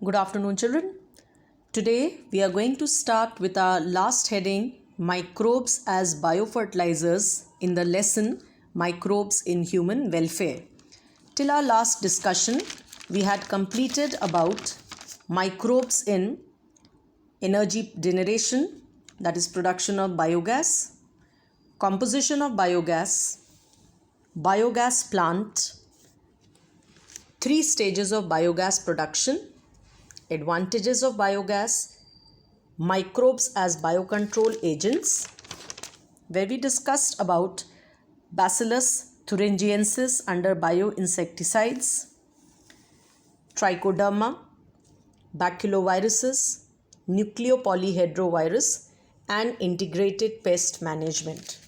Good afternoon, children. Today we are going to start with our last heading, Microbes as Biofertilizers, in the lesson Microbes in Human Welfare. Till our last discussion, we had completed about microbes in energy generation, that is production of biogas, composition of biogas, biogas plant, 3 stages of biogas production, advantages of biogas, microbes as biocontrol agents, where we discussed about Bacillus thuringiensis under bioinsecticides, Trichoderma, baculoviruses, nucleopolyhedrovirus, and integrated pest management.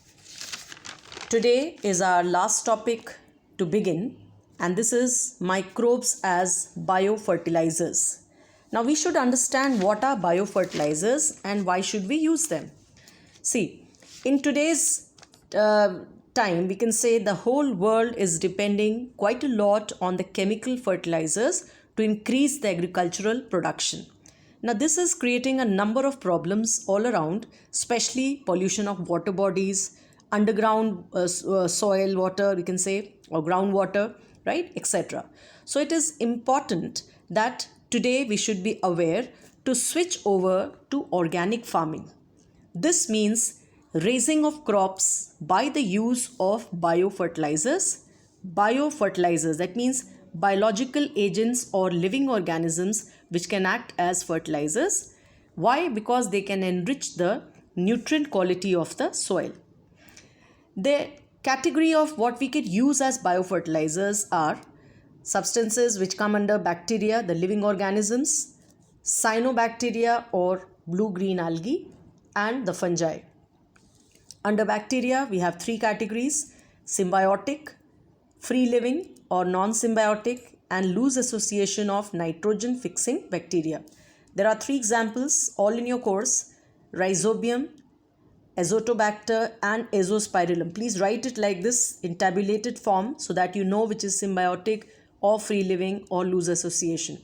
Today is our last topic to begin, and this is microbes as biofertilizers. Now we should understand what are biofertilizers and why should we use them. See, in today's time, we can say the whole world is depending quite a lot on the chemical fertilizers to increase the agricultural production. Now this is creating a number of problems all around, especially pollution of water bodies, underground soil water, we can say, or groundwater, right, etc. So it is important that today we should be aware to switch over to organic farming. This means raising of crops by the use of biofertilizers. Biofertilizers, that means biological agents or living organisms which can act as fertilizers. Why? Because they can enrich the nutrient quality of the soil. The category of what we could use as biofertilizers are substances which come under bacteria, the living organisms, cyanobacteria or blue-green algae, and the fungi. Under bacteria, we have 3 categories: symbiotic, free-living or non-symbiotic, and loose association of nitrogen-fixing bacteria. There are 3 examples all in your course: Rhizobium, Azotobacter, and Azospirillum. Please write it like this in tabulated form so that you know which is symbiotic or free living or loose association.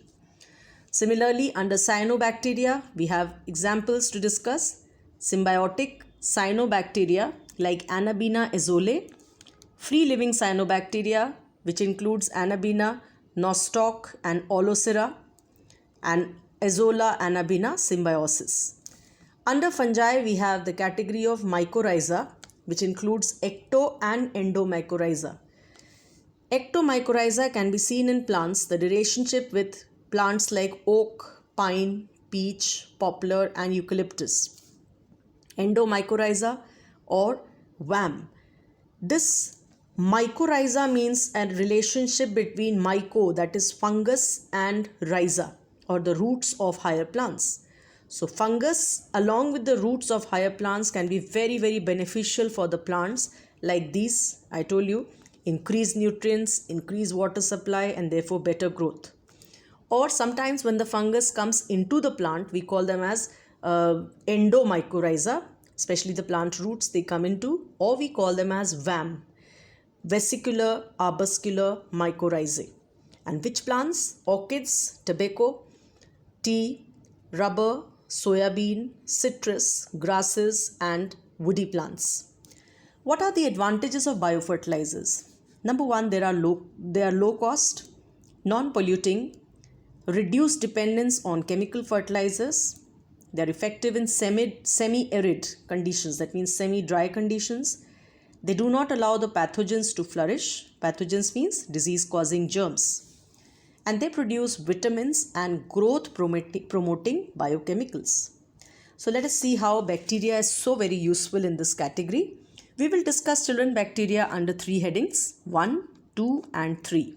Similarly, under cyanobacteria, we have examples to discuss: symbiotic cyanobacteria like Anabaena azole, free living cyanobacteria which includes Anabaena, nostoc, and Olocera, and Azolla anabaena symbiosis. Under fungi, we have the category of mycorrhiza, which includes ecto and endomycorrhiza. Ectomycorrhiza can be seen in plants, the relationship with plants like oak, pine, peach, poplar, and eucalyptus. Endomycorrhiza or WAM. This mycorrhiza means a relationship between myco, that is fungus, and rhiza, or the roots of higher plants. So fungus along with the roots of higher plants can be very beneficial for the plants like these. I told you, increase nutrients, increase water supply, and therefore better growth. Or sometimes when the fungus comes into the plant, we call them as endomycorrhiza, especially the plant roots they come into, or we call them as VAM, vesicular arbuscular mycorrhizae. And which plants? Orchids, tobacco, tea, rubber, soybean, citrus, grasses, and woody plants. What are the advantages of biofertilizers? Number 1, they are low cost, non-polluting, reduced dependence on chemical fertilizers. They are effective in semi-arid conditions, that means semi-dry conditions. They do not allow the pathogens to flourish. Pathogens means disease-causing germs. And they produce vitamins and growth promoting biochemicals. So let us see how bacteria is so very useful in this category. We will discuss, children, bacteria under 3 headings, 1, 2, and 3.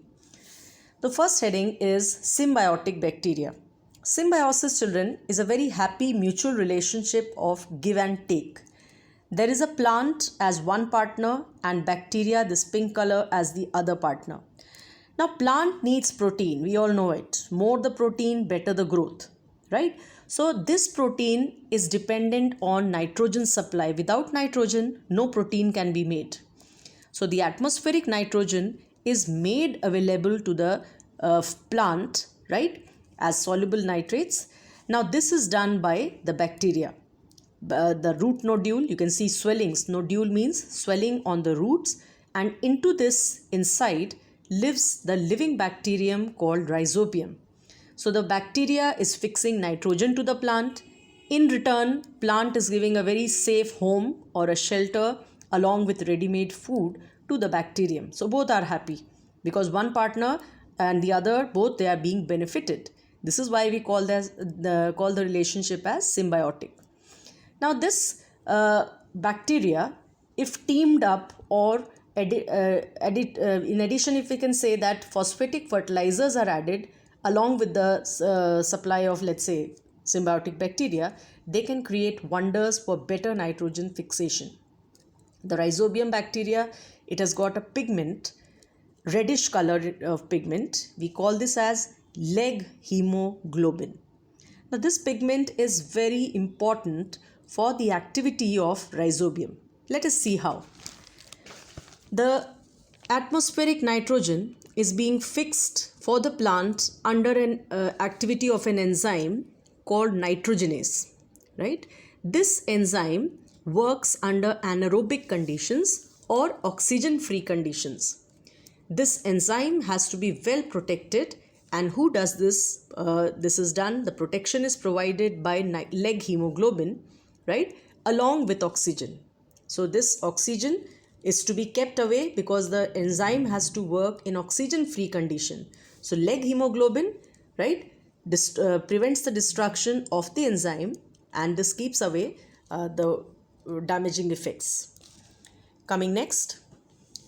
The first heading is symbiotic bacteria. Symbiosis, children, is a very happy mutual relationship of give and take. There is a plant as one partner and bacteria, this pink color, as the other partner. Now plant needs protein, we all know it. More the protein, better the growth, right? So this protein is dependent on nitrogen supply. Without nitrogen, no protein can be made. So the atmospheric nitrogen is made available to the plant, right? as soluble nitrates. Now this is done by the bacteria. The root nodule, you can see swellings. Nodule means swelling on the roots, and into this inside lives the living bacterium called rhizobium. So the bacteria is fixing nitrogen to the plant. In return, plant is giving a very safe home or a shelter along with ready-made food to the bacterium. So both are happy because one partner and the other, both they are being benefited. This is why we call the relationship as symbiotic. Now this bacteria, if teamed up or in addition, if we can say that phosphatic fertilizers are added along with the supply of, let's say, symbiotic bacteria, they can create wonders for better nitrogen fixation. The rhizobium bacteria, it has got a pigment, reddish color of pigment. We call this as leg hemoglobin. Now this pigment is very important for the activity of rhizobium. Let us see how. The atmospheric nitrogen is being fixed for the plant under an activity of an enzyme called nitrogenase, right? This enzyme works under anaerobic conditions or oxygen-free conditions. This enzyme has to be well protected, and who does this? This is done, the protection is provided by leg hemoglobin, right, along with oxygen. So this oxygen is to be kept away because the enzyme has to work in oxygen-free condition. So leg hemoglobin, right, prevents the destruction of the enzyme, and this keeps away the damaging effects. Coming next,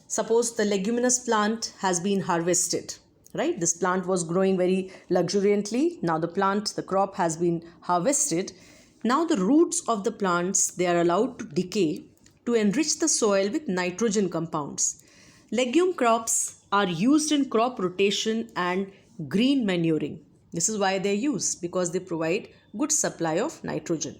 suppose the leguminous plant has been harvested, right? This plant was growing very luxuriantly. Now the crop has been harvested. Now the roots of the plants, they are allowed to decay to enrich the soil with nitrogen compounds. Legume crops are used in crop rotation and green manuring. This is why they are used, because they provide good supply of nitrogen.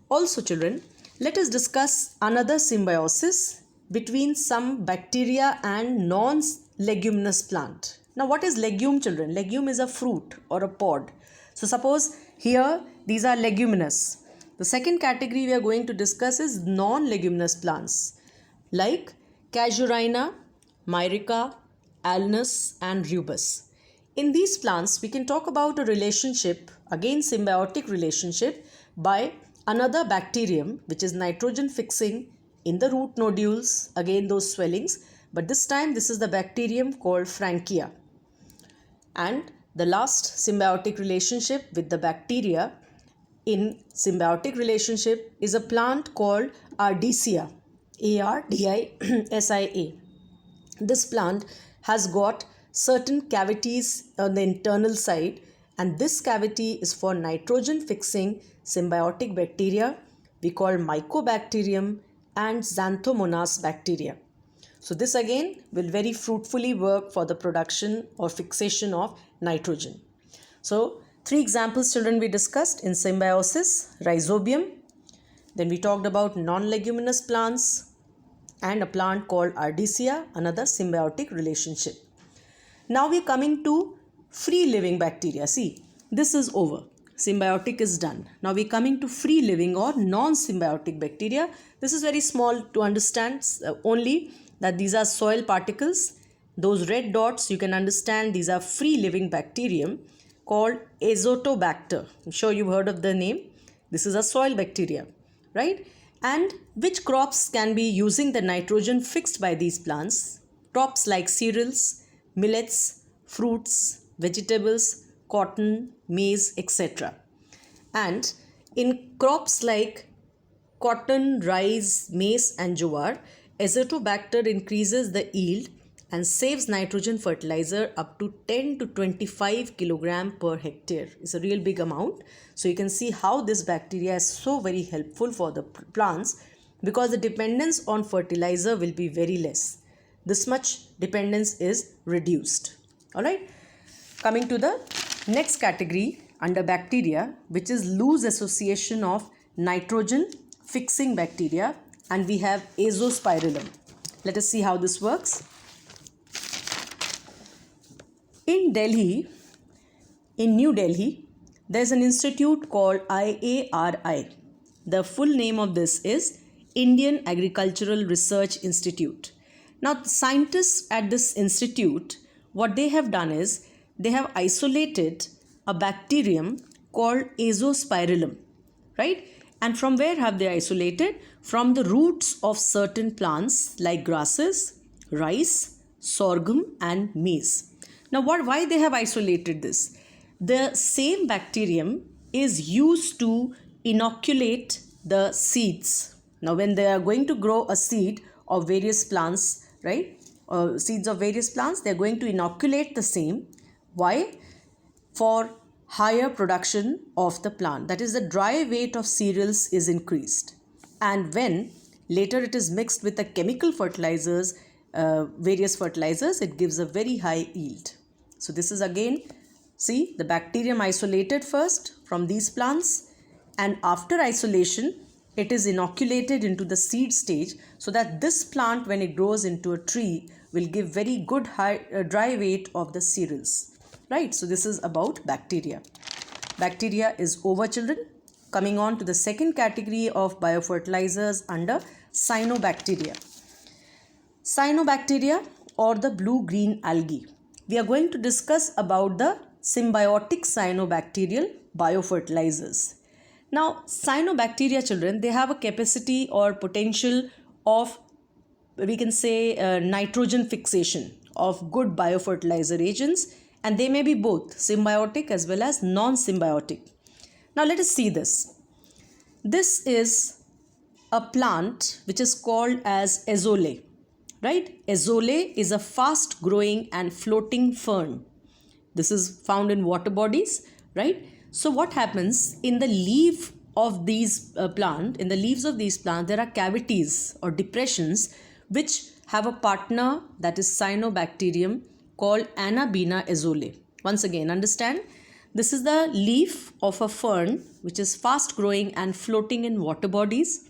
Also children, let us discuss another symbiosis between some bacteria and non-leguminous plant. Now what is legume, children? Legume is a fruit or a pod. So suppose here these are leguminous. The second category we are going to discuss is non-leguminous plants like Casuarina, Myrica, Alnus and Rubus. In these plants, we can talk about a relationship, again symbiotic relationship, by another bacterium which is nitrogen fixing in the root nodules, again those swellings, but this time this is the bacterium called Frankia. And the last symbiotic relationship with the bacteria in symbiotic relationship is a plant called Ardisia, Ardisia. This plant has got certain cavities on the internal side, and this cavity is for nitrogen fixing symbiotic bacteria we call Mycobacterium and Xanthomonas bacteria. So this again will very fruitfully work for the production or fixation of nitrogen. So 3 examples children we discussed in symbiosis: rhizobium, then we talked about non-leguminous plants, and a plant called Ardisia, another symbiotic relationship. Now we are coming to free living bacteria. See, this is over. Symbiotic is done. Now we are coming to free living or non-symbiotic bacteria. This is very small to understand, only that these are soil particles. Those red dots, you can understand these are free living bacterium called Azotobacter. I'm sure you've heard of the name. This is a soil bacteria, right? And which crops can be using the nitrogen fixed by these plants? Crops like cereals, millets, fruits, vegetables, cotton, maize, etc. And in crops like cotton, rice, maize and jowar, Azotobacter increases the yield and saves nitrogen fertilizer up to 10 to 25 kilogram per hectare. It's a real big amount. So you can see how this bacteria is so very helpful for the plants, because the dependence on fertilizer will be very less. This much dependence is reduced. Alright. Coming to the next category under bacteria, which is loose association of nitrogen fixing bacteria, and we have Azospirillum. Let us see how this works. In Delhi, in New Delhi, there's an institute called IARI. The full name of this is Indian Agricultural Research Institute. Now, the scientists at this institute, what they have done is they have isolated a bacterium called Azospirillum, right? And from where have they isolated? From the roots of certain plants like grasses, rice, sorghum, and maize. Now, why they have isolated this? The same bacterium is used to inoculate the seeds. Now, when they are going to grow a seed of various plants, right? Seeds of various plants, they are going to inoculate the same. Why? For higher production of the plant. That is, the dry weight of cereals is increased. And when later it is mixed with the chemical fertilizers, various fertilizers, it gives a very high yield. So this is again, see, the bacterium isolated first from these plants, and after isolation it is inoculated into the seed stage, so that this plant, when it grows into a tree, will give very good high dry weight of the cereals, right? So this is about bacteria. Bacteria is over, children. Coming on to the second category of biofertilizers under cyanobacteria. Cyanobacteria, or the blue-green algae. We are going to discuss about the symbiotic cyanobacterial biofertilizers. Now, cyanobacteria, children, they have a capacity or potential of, we can say, nitrogen fixation of good biofertilizer agents, and they may be both symbiotic as well as non-symbiotic. Now, let us see this. This is a plant which is called as azole, right? Azole is a fast growing and floating fern. This is found in water bodies, right? So what happens in the leaf of these in the leaves of these plants, there are cavities or depressions which have a partner, that is cyanobacterium, called Anabaena azole. Once again, understand, this is the leaf of a fern which is fast growing and floating in water bodies.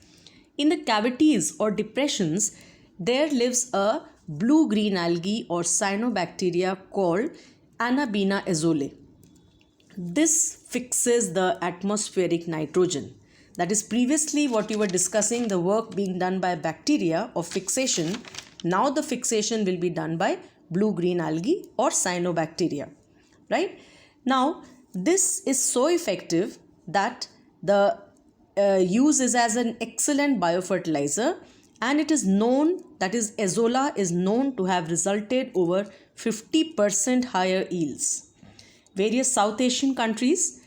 In the cavities or depressions, there lives a blue-green algae or cyanobacteria called Anabaena azole. This fixes the atmospheric nitrogen. That is, previously what you were discussing, the work being done by bacteria of fixation. Now the fixation will be done by blue-green algae or cyanobacteria, right? Now, this is so effective that the use is as an excellent biofertilizer, and it is known, that is, azolla is known to have resulted over 50% higher yields. Various South Asian countries,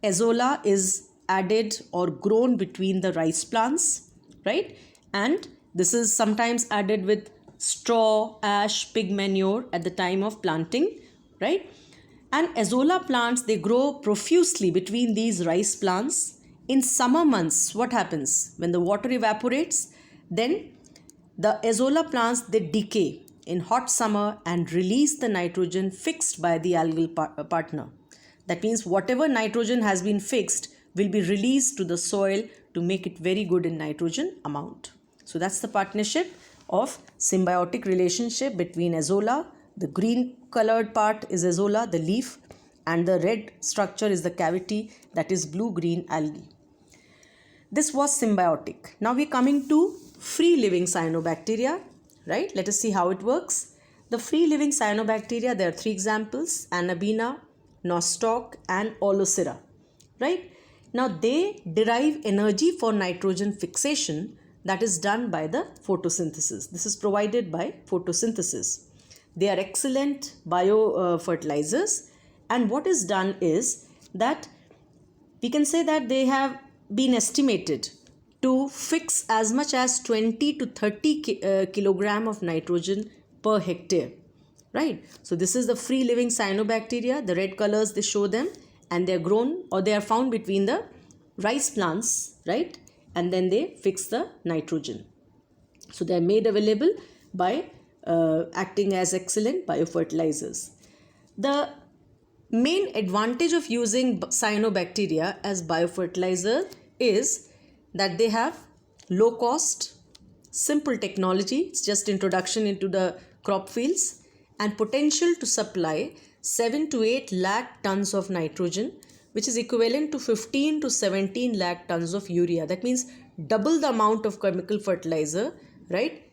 azolla is added or grown between the rice plants, right? And this is sometimes added with straw, ash, pig manure at the time of planting, right? And azolla plants, they grow profusely between these rice plants. In summer months, what happens? When the water evaporates, then the azolla plants, they decay in hot summer and release the nitrogen fixed by the algal partner. That means whatever nitrogen has been fixed will be released to the soil to make it very good in nitrogen amount. So that's the partnership of symbiotic relationship between azolla. The green colored part is azolla, the leaf, and the red structure is the cavity, that is blue-green algae. This was symbiotic. Now we're coming to free-living cyanobacteria, right? Let us see how it works. The free-living cyanobacteria, there are three examples: Anabaena, Nostoc, and Olocera, right? Now they derive energy for nitrogen fixation, that is done by the photosynthesis. This is provided by photosynthesis. They are excellent biofertilizers, and what is done is that we can say that they have been estimated to fix as much as 20 to 30 kilogram of nitrogen per hectare, right? So this is the free living cyanobacteria. The red colors, they show them, and they are grown or they are found between the rice plants, right? And then they fix the nitrogen. So they are made available by acting as excellent biofertilizers. The main advantage of using cyanobacteria as biofertilizer is that they have low cost, simple technology, it's just introduction into the crop fields, and potential to supply 7 to 8 lakh tons of nitrogen, which is equivalent to 15 to 17 lakh tons of urea. That means double the amount of chemical fertilizer, right,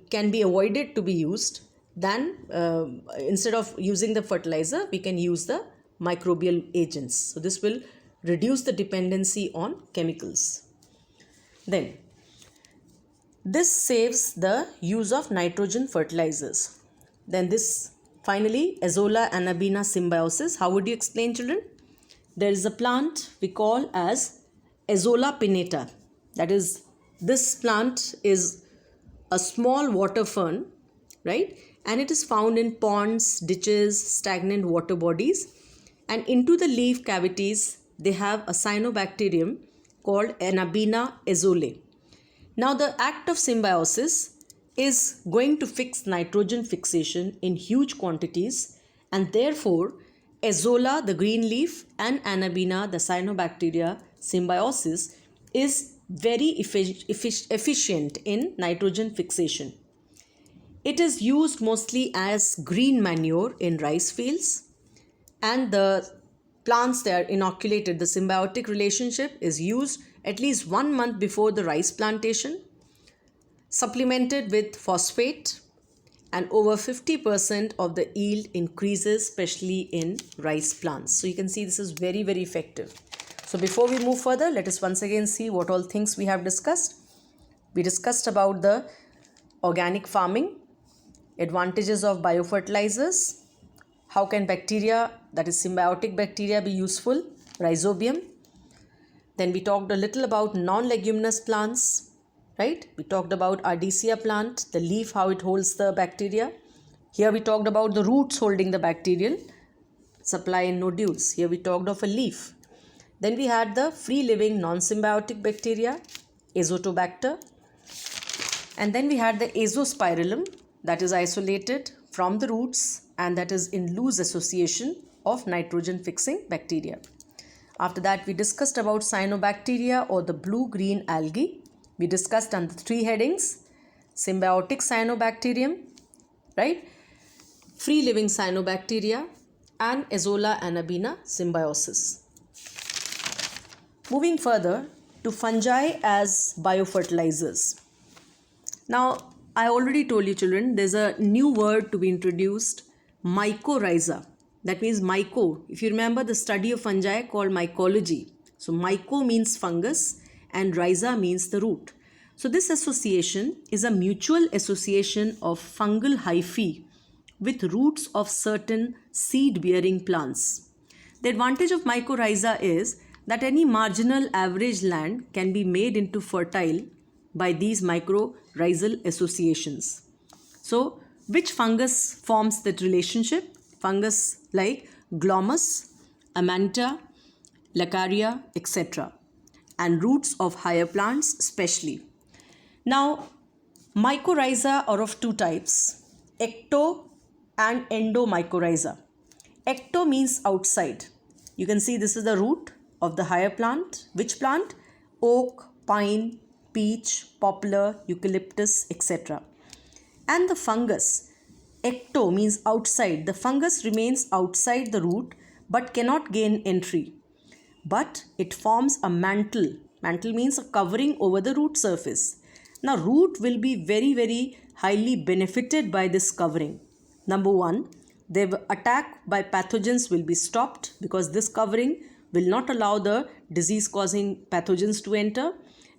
can be avoided to be used than instead of using the fertilizer, we can use the microbial agents. So this will reduce the dependency on chemicals. Then this saves the use of nitrogen fertilizers. Then this finally, Azolla Anabaena symbiosis. How would you explain, children? There is a plant we call as Azolla pinnata. That is, this plant is a small water fern, right? And it is found in ponds, ditches, stagnant water bodies. And into the leaf cavities, they have a cyanobacterium called Anabaena azollae. Now, the act of symbiosis is going to fix nitrogen fixation in huge quantities, and therefore Azolla, the green leaf, and Anabaena, the cyanobacteria symbiosis is very efficient in nitrogen fixation. It is used mostly as green manure in rice fields, and the plants they are inoculated. The symbiotic relationship is used at least 1 month before the rice plantation, supplemented with phosphate, and over 50% of the yield increases, especially in rice plants. So you can see this is very, very effective. So before we move further, let us once again see what all things we have discussed. We discussed about the organic farming, advantages of biofertilizers, how can bacteria, that is symbiotic bacteria, be useful, rhizobium. Then we talked a little about non-leguminous plants, right? We talked about Ardisia plant, the leaf, how it holds the bacteria. Here we talked about the roots holding the bacterial supply in nodules. Here we talked of a leaf. Then we had the free-living non-symbiotic bacteria, Azotobacter. And then we had the Azospirillum, that is isolated from the roots and that is in loose association of nitrogen-fixing bacteria. After that, we discussed about cyanobacteria or the blue-green algae. We discussed under 3 headings: symbiotic cyanobacterium, right? Free-living cyanobacteria and Azolla Anabaena symbiosis. Moving further to fungi as biofertilizers. Now, I already told you, children, there's a new word to be introduced, mycorrhiza. That means myco. If you remember the study of fungi called mycology. So myco means fungus and rhiza means the root. So this association is a mutual association of fungal hyphae with roots of certain seed-bearing plants. The advantage of mycorrhiza is that any marginal average land can be made into fertile by these mycorrhizal associations. So, which fungus forms that relationship? Fungus like Glomus, Amanita, Laccaria, etc. and roots of higher plants especially. Now, mycorrhiza are of 2 types, ecto and endomycorrhiza. Ecto means outside. You can see this is the root of the higher plant. Which plant? Oak, pine, peach, poplar, eucalyptus, etc. And the fungus, ecto means outside. The fungus remains outside the root but cannot gain entry. But it forms a mantle. Mantle means a covering over the root surface. Now, root will be very, very highly benefited by this covering. Number 1, their attack by pathogens will be stopped because this covering will not allow the disease-causing pathogens to enter.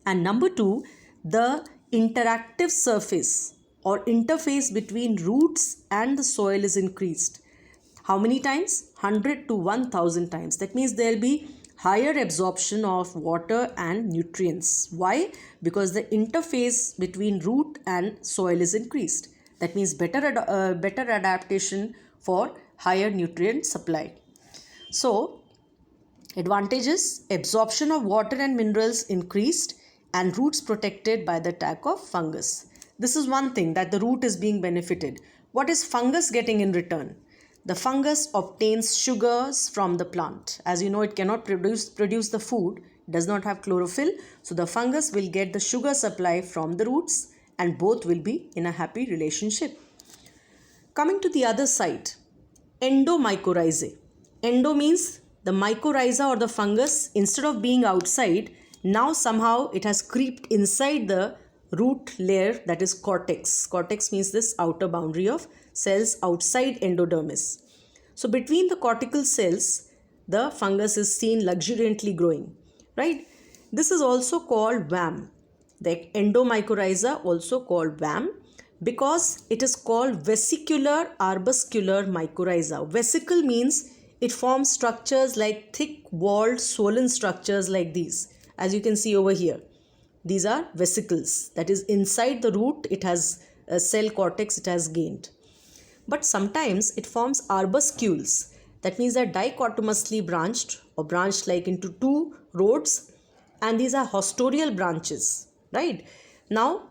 And number 2, the interactive surface or interface between roots and the soil is increased. How many times? 100 to 1000 times. That means there will be higher absorption of water and nutrients. Why? Because the interface between root and soil is increased. That means better adaptation for higher nutrient supply. So, advantages: absorption of water and minerals increased and roots protected by the attack of fungus. This is one thing, that the root is being benefited. What is fungus getting in return? The fungus obtains sugars from the plant. As you know, it cannot produce the food, does not have chlorophyll. So the fungus will get the sugar supply from the roots and both will be in a happy relationship. Coming to the other side, endomycorrhizae. Endo means the mycorrhiza or the fungus, instead of being outside, now somehow it has creeped inside the root layer, that is cortex. Cortex means this outer boundary of cells outside endodermis. So between the cortical cells, the fungus is seen luxuriantly growing, right? This is also called VAM. The endomycorrhiza, also called VAM, because it is called vesicular arbuscular mycorrhiza. Vesicle means it forms structures like thick walled swollen structures like these, as you can see over here. These are vesicles, that is inside the root it has a cell cortex it has gained. But sometimes it forms arbuscules, that means they're dichotomously branched or branched like into two rods, and these are hostorial branches, right? Now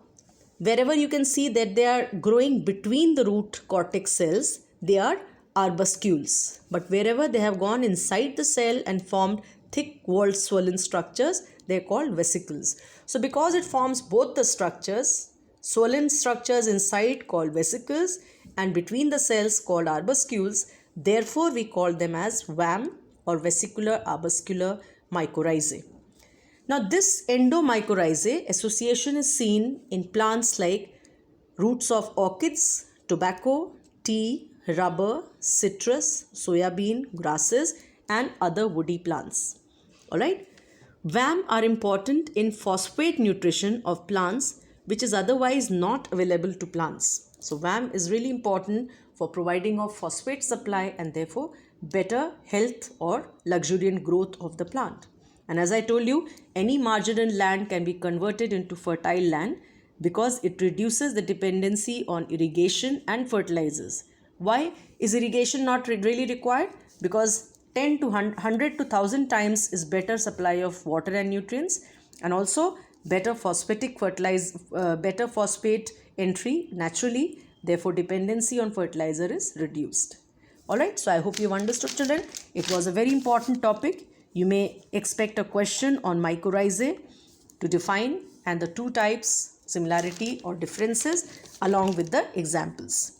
wherever you can see that they are growing between the root cortex cells, they are arbuscules. But wherever they have gone inside the cell and formed thick walled swollen structures, they are called vesicles. So because it forms both the structures, swollen structures inside called vesicles and between the cells called arbuscules, therefore we call them as VAM or vesicular arbuscular mycorrhizae. Now this endomycorrhizae association is seen in plants like roots of orchids, tobacco, tea, rubber, citrus, soybean, grasses and other woody plants. Alright. VAM are important in phosphate nutrition of plants which is otherwise not available to plants. So VAM is really important for providing of phosphate supply and therefore better health or luxuriant growth of the plant. And as I told you, any marginal land can be converted into fertile land because it reduces the dependency on irrigation and fertilizers. Why is irrigation not really required? Because 10 to 100 to 1000 times is better supply of water and nutrients, and also better phosphatic better phosphate entry naturally. Therefore, dependency on fertilizer is reduced. Alright, so I hope you've understood, children. It was a very important topic. You may expect a question on mycorrhizae to define and the two types, similarity or differences, along with the examples.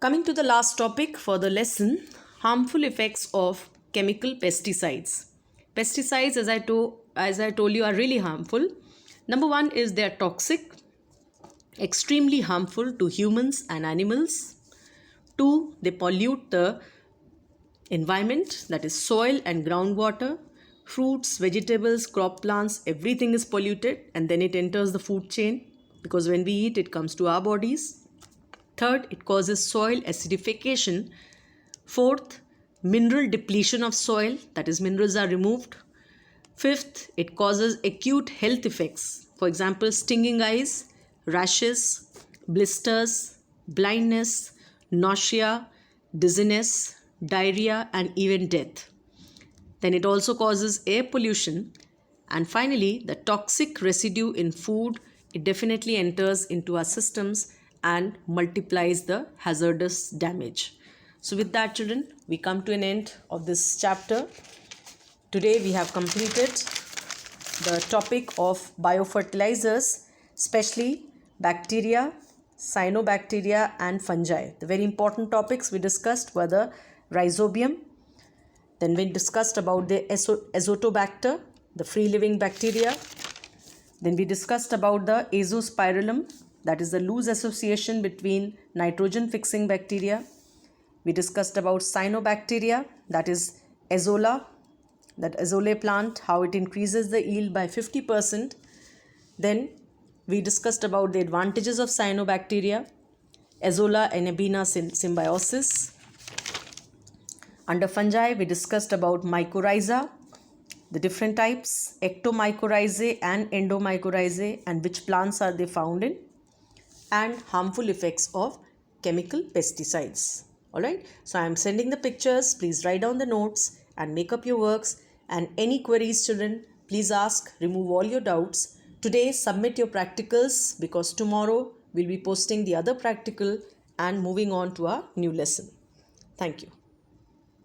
Coming to the last topic for the lesson, harmful effects of chemical pesticides. Pesticides, as I told you, are really harmful. Number one is they are toxic, extremely harmful to humans and animals. Two, they pollute the environment, that is soil and groundwater. Fruits, vegetables, crop plants, everything is polluted and then it enters the food chain because when we eat it comes to our bodies. Third, it causes soil acidification. Fourth, mineral depletion of soil, that is minerals are removed. Fifth, it causes acute health effects. For example, stinging eyes, rashes, blisters, blindness, nausea, dizziness, diarrhea and even death. Then it also causes air pollution. And finally, the toxic residue in food, it definitely enters into our systems and multiplies the hazardous damage. So with that, children, we come to an end of this chapter. Today we have completed the topic of biofertilizers, especially bacteria, cyanobacteria and fungi. The very important topics we discussed were the rhizobium. Then we discussed about the azotobacter, the free-living bacteria. Then we discussed about the azospirillum, that is the loose association between nitrogen-fixing bacteria. We discussed about cyanobacteria, that is azolla, that azole plant, how it increases the yield by 50%. Then we discussed about the advantages of cyanobacteria, azolla and abena symbiosis. Under fungi, we discussed about mycorrhiza, the different types, ectomycorrhizae and endomycorrhizae, and which plants are they found in, and harmful effects of chemical pesticides. Alright, so I am sending the pictures. Please write down the notes and make up your works. And any queries, children, please ask, remove all your doubts. Today, submit your practicals because tomorrow we'll be posting the other practical and moving on to our new lesson. Thank you.